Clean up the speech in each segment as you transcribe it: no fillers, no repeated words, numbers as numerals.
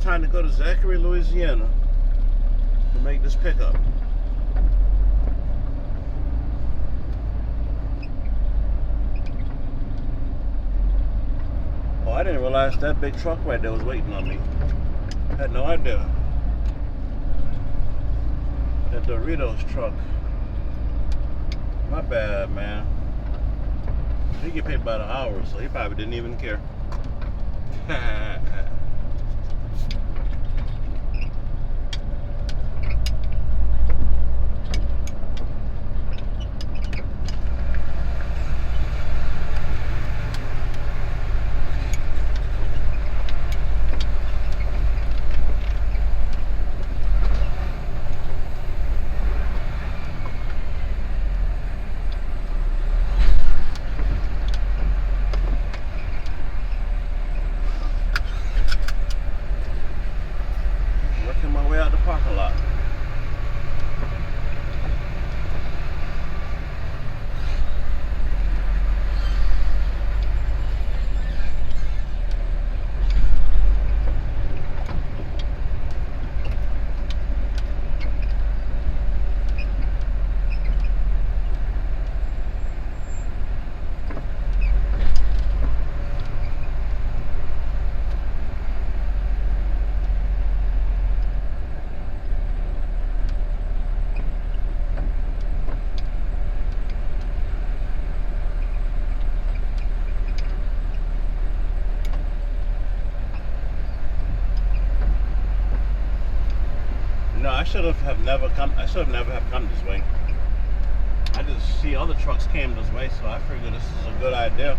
time to go to Metairie, Louisiana to make this pickup. Oh, I didn't realize that big truck right there was waiting on me. I had no idea. That Doritos truck. My bad, man. He get paid by the hour, so he probably didn't even care. Working my way out the parking lot. No, I should have never come. I should have never have come this way. I just see other trucks came this way, so I figured this is a good idea.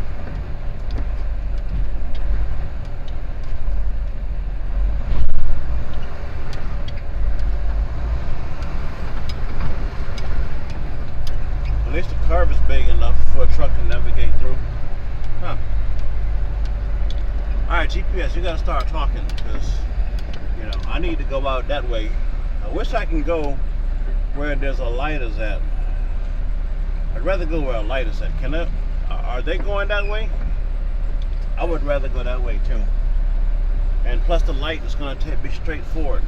At least the curve is big enough for a truck to navigate through. Huh. Alright, GPS, you gotta start talking, because, you know, I need to go out that way. I wish I can go where there's a light is at. I'd rather go where a light is at. Can I? Are they going that way? I would rather go that way too. And plus the light is going to be straight forward.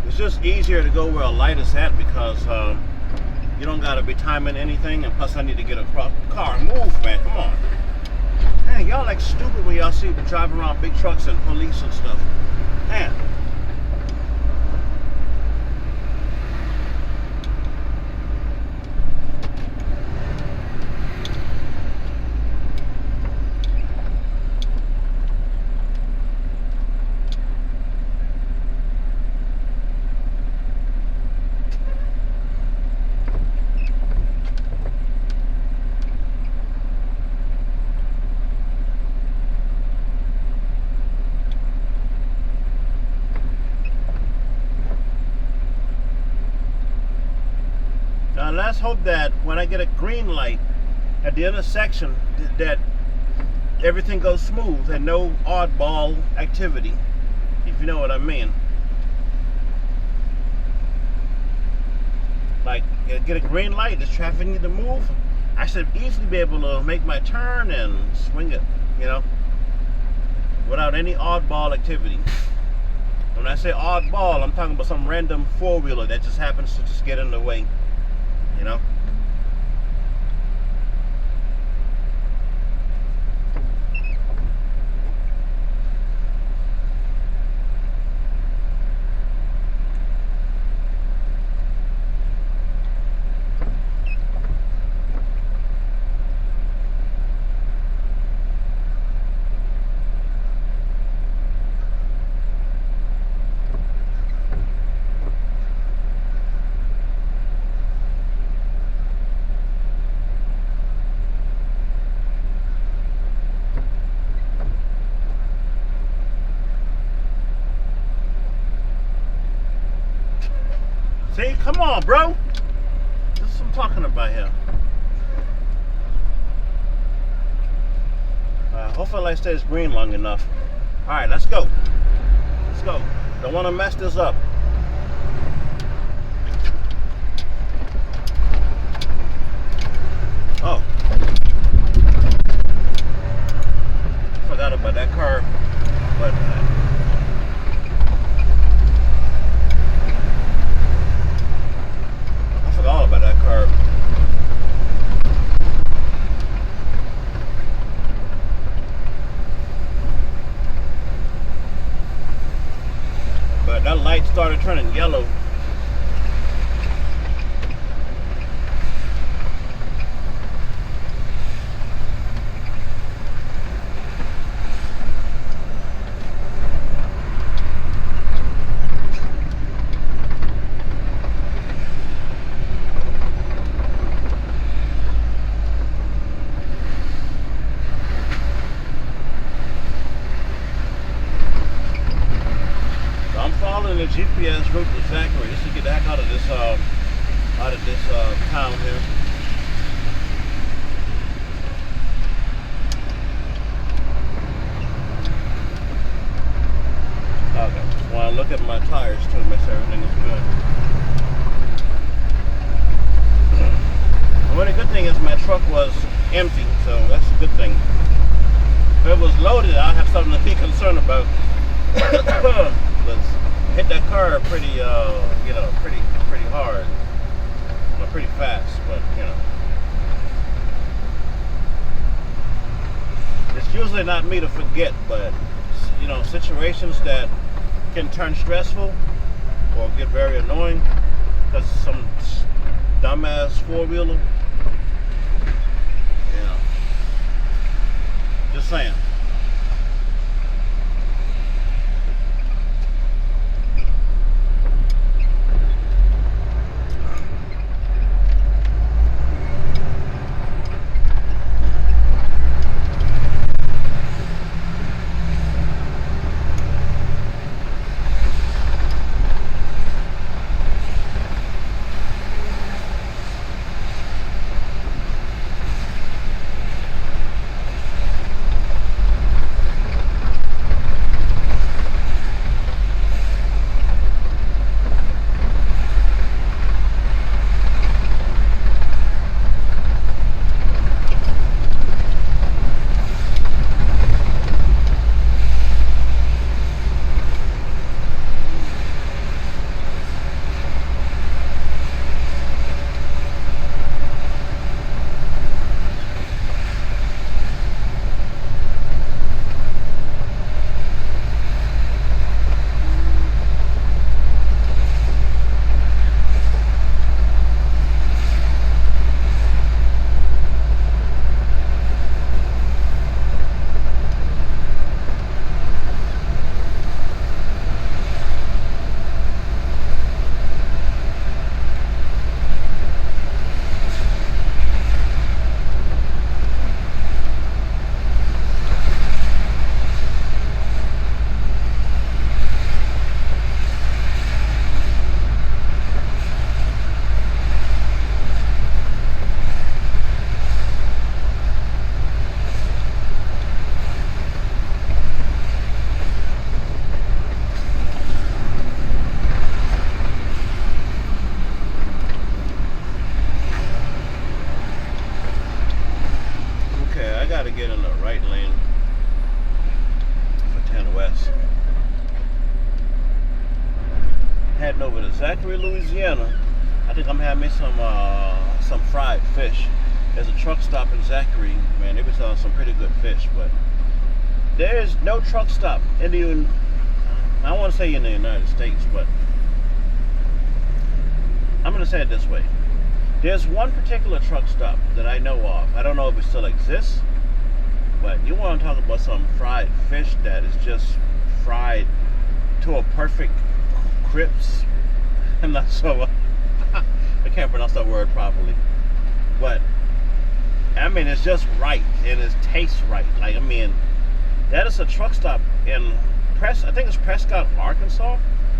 It's just easier to go where a light is at because you don't gotta be timing anything, and plus I need to get across the car. Move, man, come on. Man, y'all like stupid when y'all see me driving around big trucks and police and stuff. Man. Now let's hope that when I get a green light at the intersection that everything goes smooth and no oddball activity, if you know what I mean. Like, get a green light, does traffic need to move? I should easily be able to make my turn and swing it, you know, without any oddball activity. When I say oddball, I'm talking about some random four-wheeler that just happens to just get in the way. You know? See, come on, bro. This is what I'm talking about here. Hopefully, light stays green long enough. All right, let's go. Let's go. Don't want to mess this up. Oh. Forgot about that curve. But I forgot all about that curve. But that light started turning yellow. The GPS route to Zachary just to get the heck out of this town here. Okay, just want to look at my tires too, make sure everything is good. The only good thing is my truck was empty, so that's a good thing. If it was loaded, I'd have something to be concerned about. Hit that car pretty, pretty hard, pretty fast, but it's usually not me to forget, but situations that can turn stressful or get very annoying because some dumbass four-wheeler, just saying. To get in the right lane for 10 West. Heading over to Zachary, Louisiana. I think I'm having me some fried fish. There's a truck stop in Zachary. Man, they be selling some pretty good fish, but there's no truck stop in the, I don't want to say in the United States, but I'm going to say it this way. There's one particular truck stop that I know of. I don't know if it still exists. But you want to talk about some fried fish that is just fried to a perfect crisp. I'm not so I can't pronounce that word properly. But I mean, it's just right and it tastes right. Like, I mean, that is a truck stop in I think it's Prescott, Arkansas,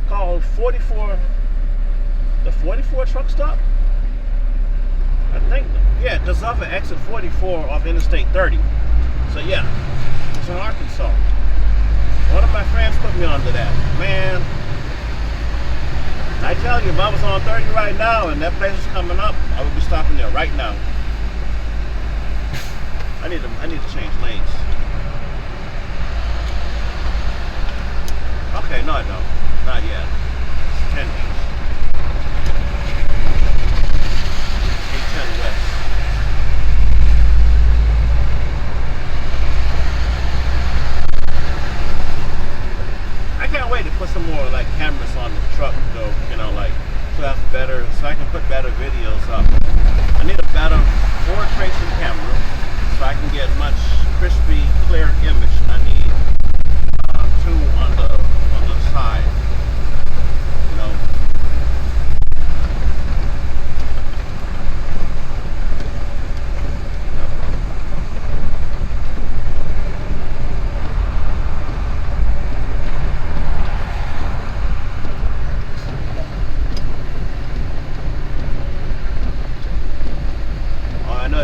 called 44. The 44 truck stop. I think, yeah, because off of exit 44 off Interstate 30. So yeah, was in Arkansas. One of my friends put me onto that. Man, I tell you, if I was on 30 right now and that place was coming up, I would be stopping there right now. I need to change lanes. Okay, no I don't. Not yet. It's 10 east. 810 west. I can't wait to put some more like cameras on the truck though, you know, like so I can put better videos up. I need a better forward facing camera so I can get much crispy, clear image. I need two on the side, you know.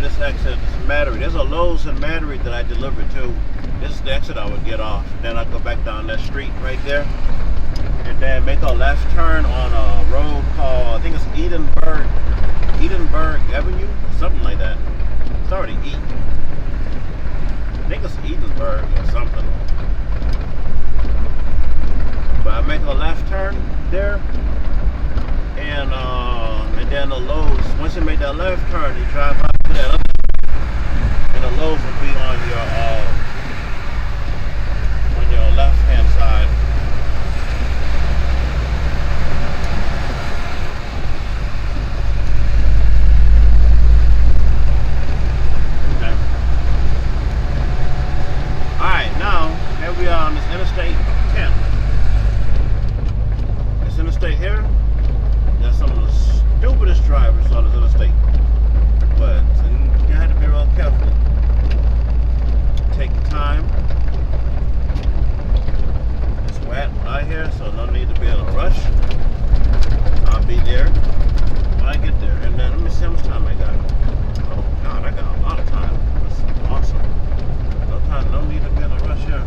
This exit is Metairie. There's a Lowe's in Metairie that I delivered to. This is the exit I would get off. Then I go back down that street right there, and then make a left turn on a road called, I think it's Edinburgh Avenue, something like that. It's already E. I think it's Edinburgh or something. But I make a left turn there, and then the Lowe's. Once you make that left turn, you drive out to that other, and the Lowe's will be on your left hand side. Okay. All right, now here we are on this Interstate 10. This interstate here. There's some of the stupidest drivers on this interstate, but you have to be real careful. Take your time. It's wet out here, so no need to be in a rush. I'll be there when I get there. And then let me see how much time I got. Oh God, I got a lot of time. That's awesome. No need to be in a rush here.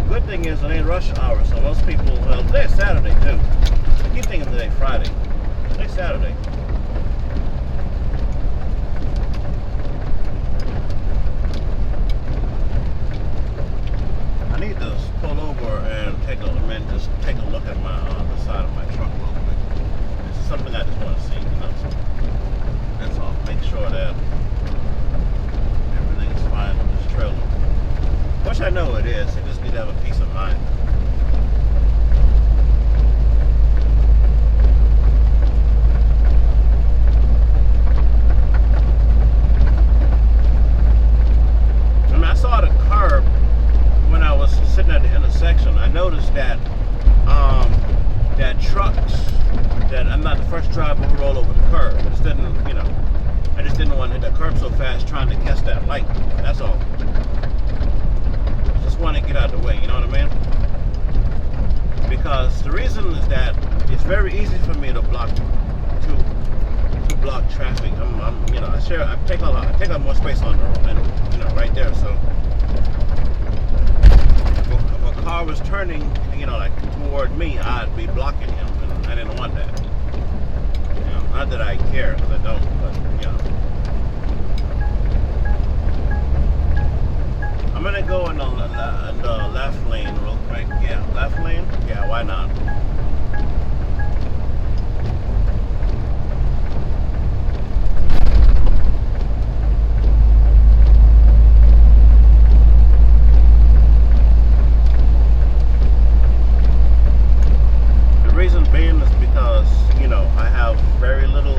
Good thing is it ain't rush hour, so most people, well, today's Saturday too. I keep thinking today Friday. Today's Saturday. I need to pull over and just take a look at the side of my truck real quick. This is something I just want to see, you know. So that's all. Make sure that everything's fine with this trailer. Which I know it is. I just need to have a peace of mind. I mean, I saw the curb when I was sitting at the intersection. I noticed that that trucks, that I'm not the first driver who rolled over the curb. I just didn't, you know, I just didn't want to hit the curb so fast trying to catch that light. That's all. Want to get out of the way, you know what I mean? Because the reason is that it's very easy for me to block traffic. You know, I take up more space on the road, you know, right there. So if a car was turning, you know, like toward me, I'd be blocking him, and I didn't want that. You know, not that I care, because I don't, but you know. I'm gonna go in the left lane real quick. Yeah, left lane? Yeah, why not? The reason being is because, you know, I have very little,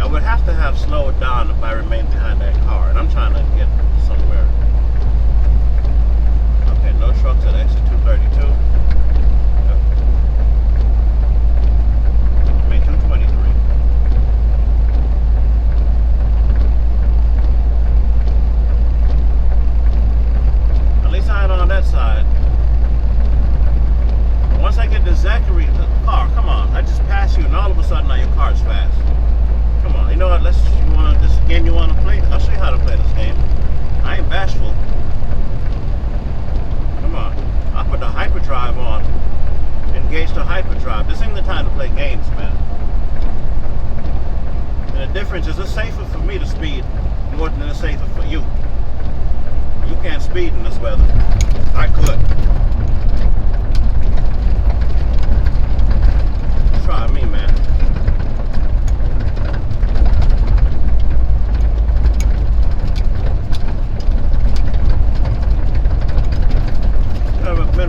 I would have to have slowed down if I remained behind that car, and I'm trying to get somewhere. Okay, no trucks at exit 232. This ain't the time to play games, man. And the difference is it's safer for me to speed more than it's safer for you. You can't speed in this weather. I could. Try me, man.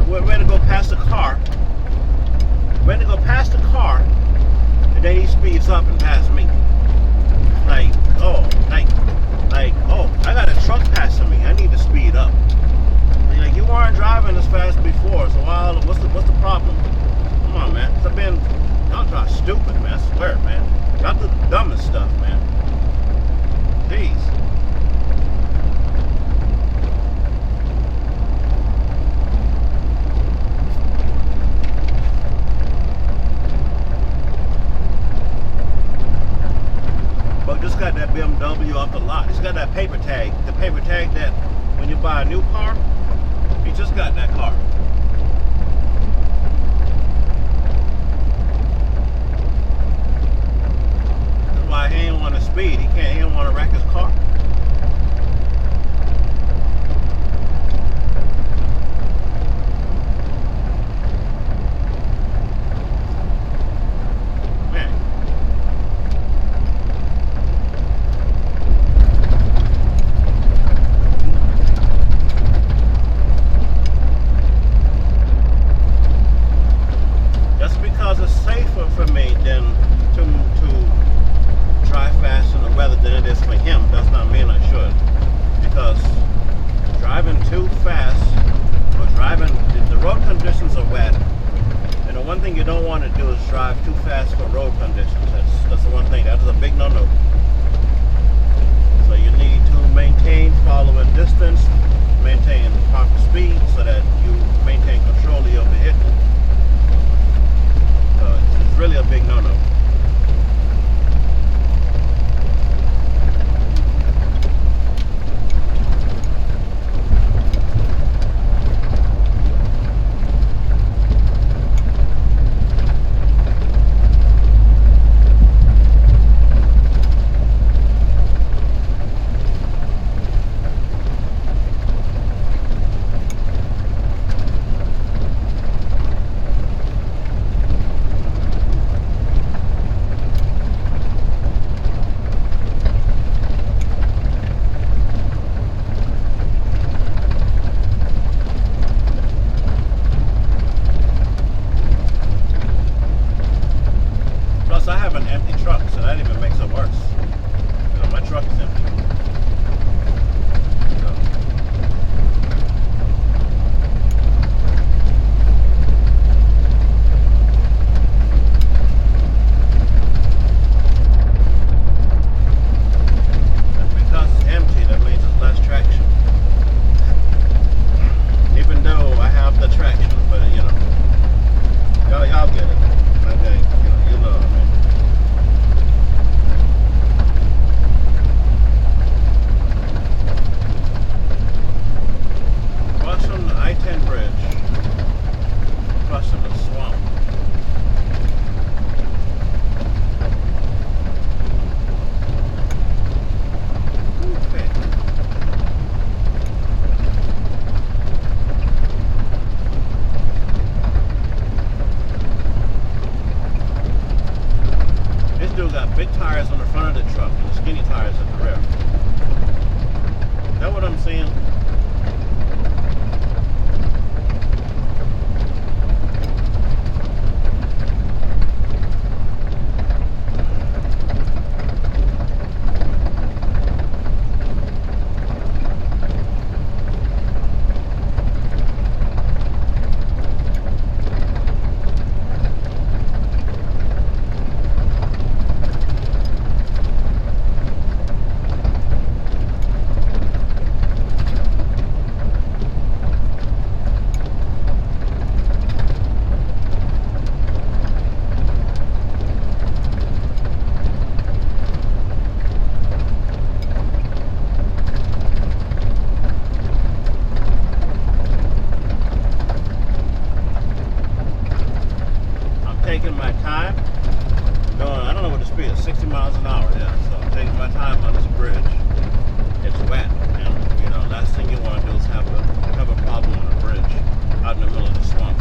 We're ready to go past the car. Ready to go past the car, and then he speeds up and passes me. Like, oh, I got a truck passing me. I need to speed up. Like, you weren't driving as fast before, so what's the problem? Come on, man. Y'all drive stupid, man. I swear, man. Y'all do the dumbest stuff, man. Jeez. But just got that BMW off the lot. He's got that paper tag. The paper tag that when you buy a new car, he just got that car. That's why he ain't want to speed. He didn't want to wreck his car. my time going, I don't know what the speed is, 60 miles an hour, yeah. So I'm taking my time on this bridge. It's wet, and you know, last thing you want to do is have a problem on a bridge out in the middle of the swamp.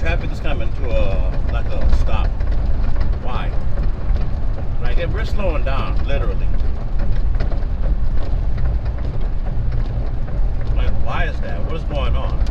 traffic is coming to like a stop. Why? Like if we're slowing down, literally. Like why is that? What's going on?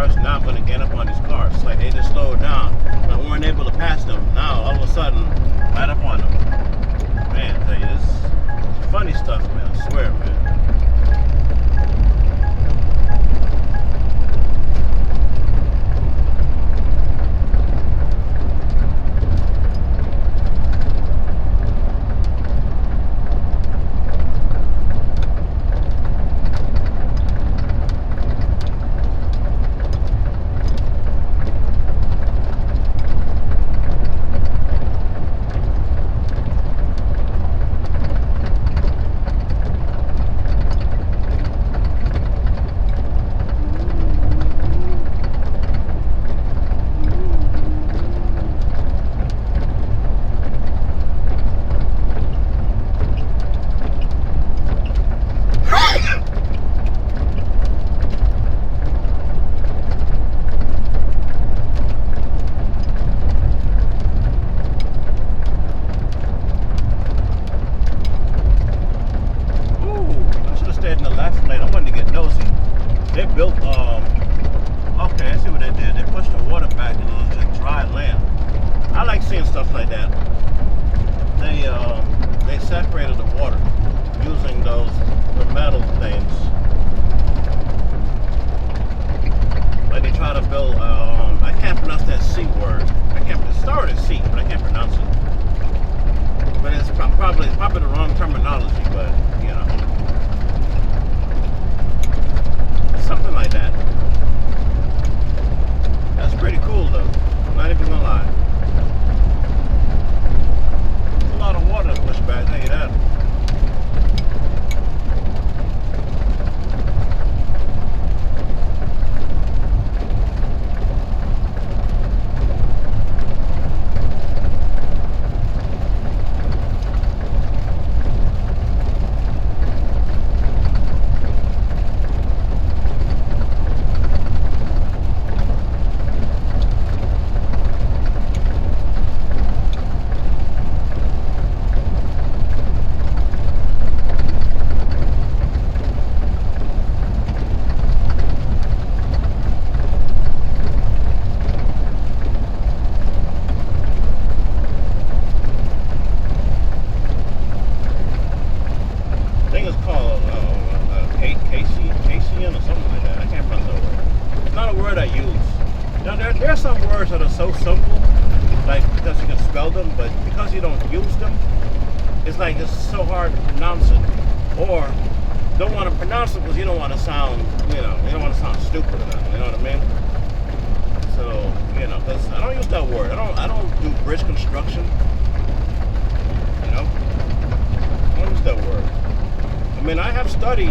cars. Now I'm going to get up on these cars. It's like they just slowed down. I weren't able to pass them. Now all of a sudden, right up on them. Man, I tell you, this is funny stuff, man. I swear, man.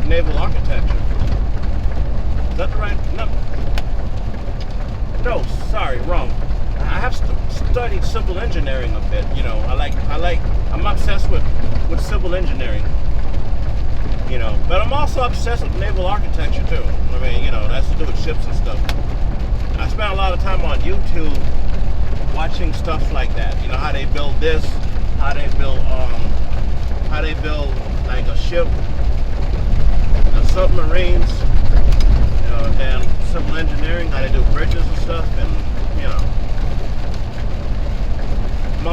Naval architecture. Is that the right? No, sorry, wrong. I have studied civil engineering a bit. You know, I'm obsessed with civil engineering. You know, but I'm also obsessed with naval architecture too. I mean, you know, that's to do with ships and stuff. I spent a lot of time on YouTube watching stuff like that. You know, how they build this, how they build like a ship. Submarines, you know, and civil engineering, how they do bridges and stuff, and you know,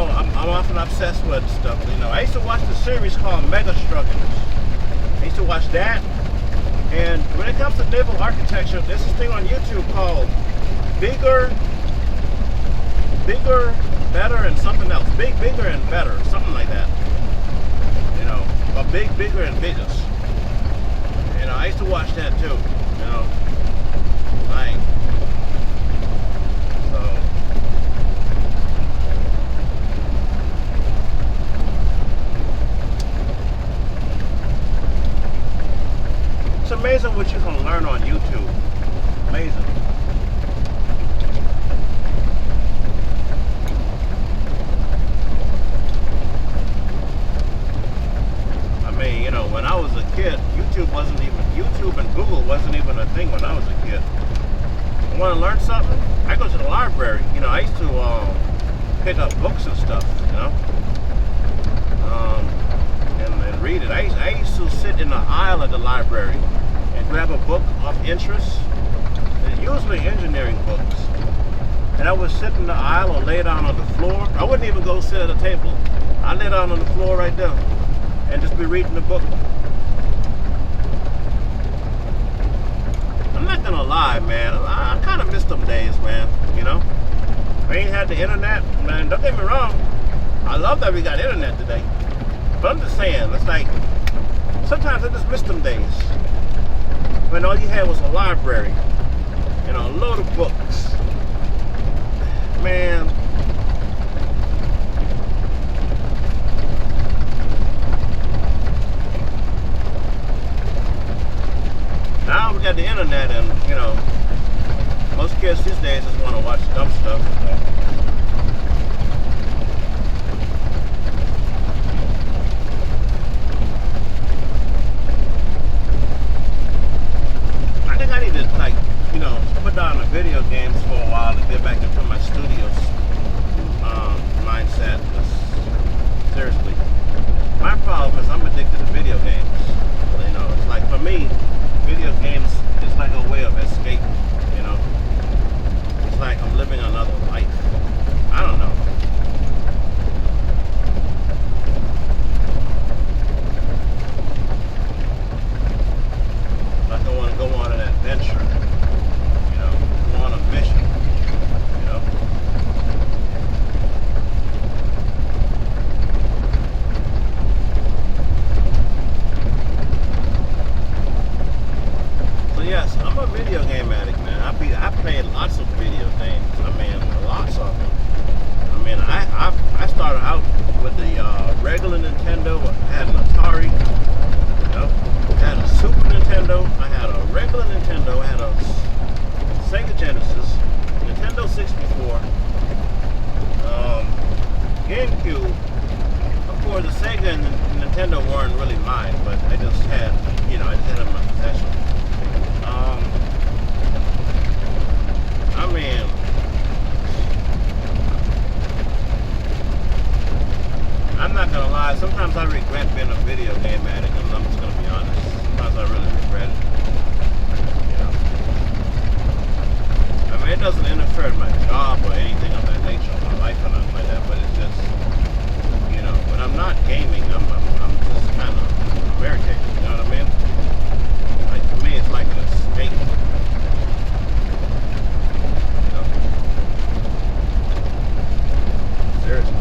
I'm often obsessed with stuff. You know, I used to watch the series called Mega Structures. I used to watch that, and when it comes to naval architecture, there's this thing on YouTube called Bigger, Better, and something else. Bigger, and Better, something like that. You know, or Bigger, and Biggest. You know, I used to watch that too, you know, like, so, it's amazing what you can learn on YouTube, amazing. I mean, you know, when I was a kid, YouTube and Google wasn't even a thing when I was a kid. I want to learn something? I go to the library. You know, I used to pick up books and stuff, you know, and read it. I used to sit in the aisle of the library and grab a book of interest usually engineering books. And I would sit in the aisle or lay down on the floor. I wouldn't even go sit at a table. I lay down on the floor right there and just be reading the book. I'm not gonna lie, man. I kind of miss them days, man. You know, we ain't had the internet, man. Don't get me wrong. I love that we got internet today, but I'm just saying, it's like sometimes I just miss them days when all you had was a library and a load of books, man. Now we got the internet, and you know, most kids these days just want to watch dumb stuff. I think I need to, like, you know, put down the video games for a while to get back into my studios mindset. Because seriously, my problem is I'm addicted to video games. You know, it's like for me, video games is like a way of escape, you know. It's like I'm living another life. I don't know. Like I want to go on an adventure, you know, go on a mission, you know. Yes, I'm a video game addict, man. I played lots of video games. I mean, lots of them. I mean, I started out with the regular Nintendo. I had an Atari, you know. I had a Super Nintendo. I had a regular Nintendo. I had a Sega Genesis, Nintendo 64, GameCube. Of course, the Sega and the Nintendo weren't really mine, but I just had, you know, I just had them in my possession. I mean, I'm not gonna lie, sometimes I regret being a video game addict, and I'm just gonna be honest. Sometimes I really regret it. You know? I mean, it doesn't interfere with my job or anything of that nature, or my life or nothing like that, but it's just, you know, when I'm not gaming, I'm just kind of irritated, you know what I mean? Like, for me, it's like an escape. Seriously.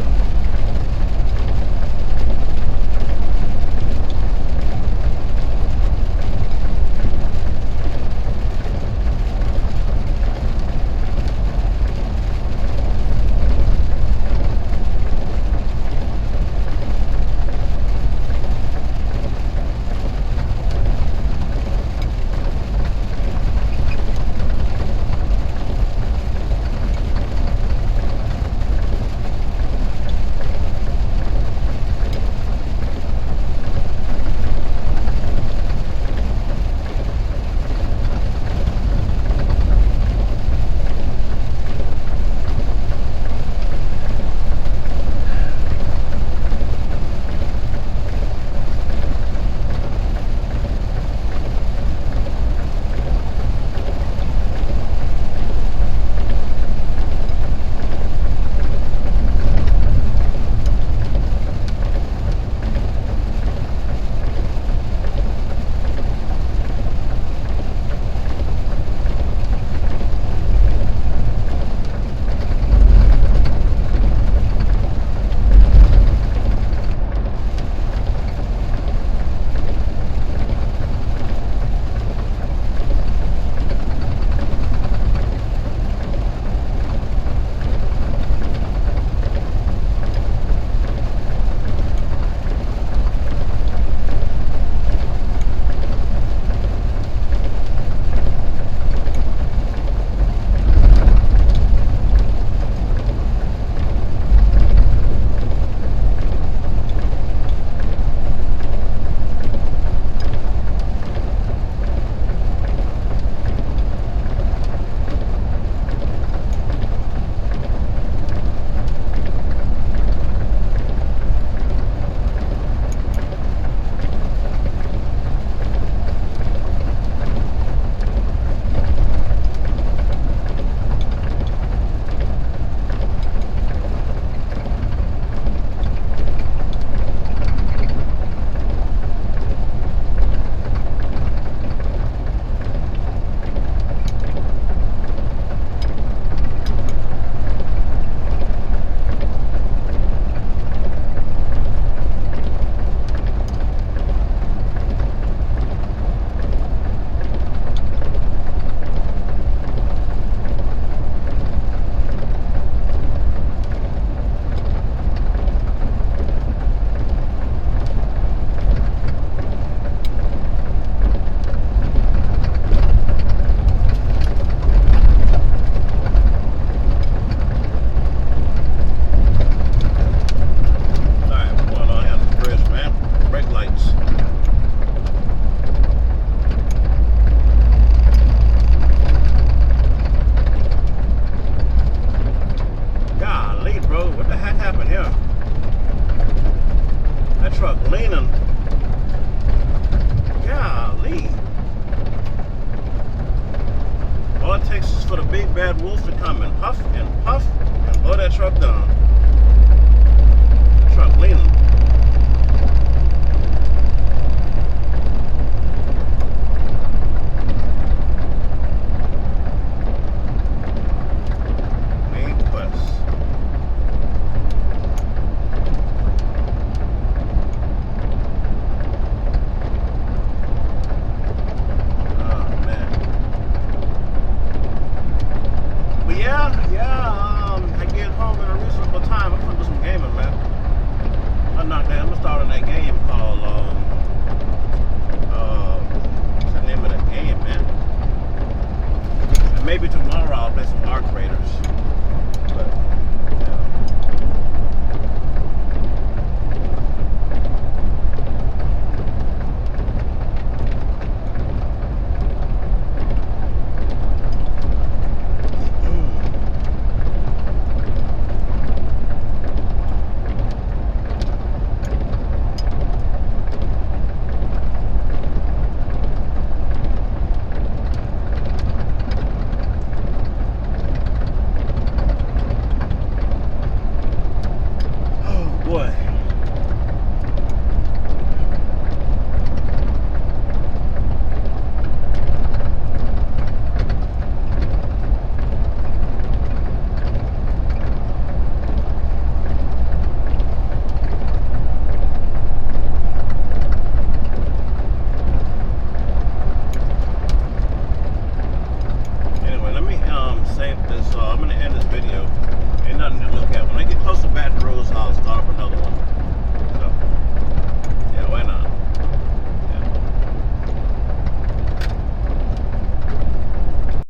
takes is for the big bad wolf to come and puff and blow that truck down. Truck leaning. I get home in a reasonable time. I'm gonna do some gaming, man. I'm gonna start on that game called what's the name of that game, man? And maybe tomorrow I'll play some Arc Raiders. But boy. Anyway, let me save this. I'm gonna end this video. Ain't nothing to look at. When I get close to Baton Rouge, I'll start up another one.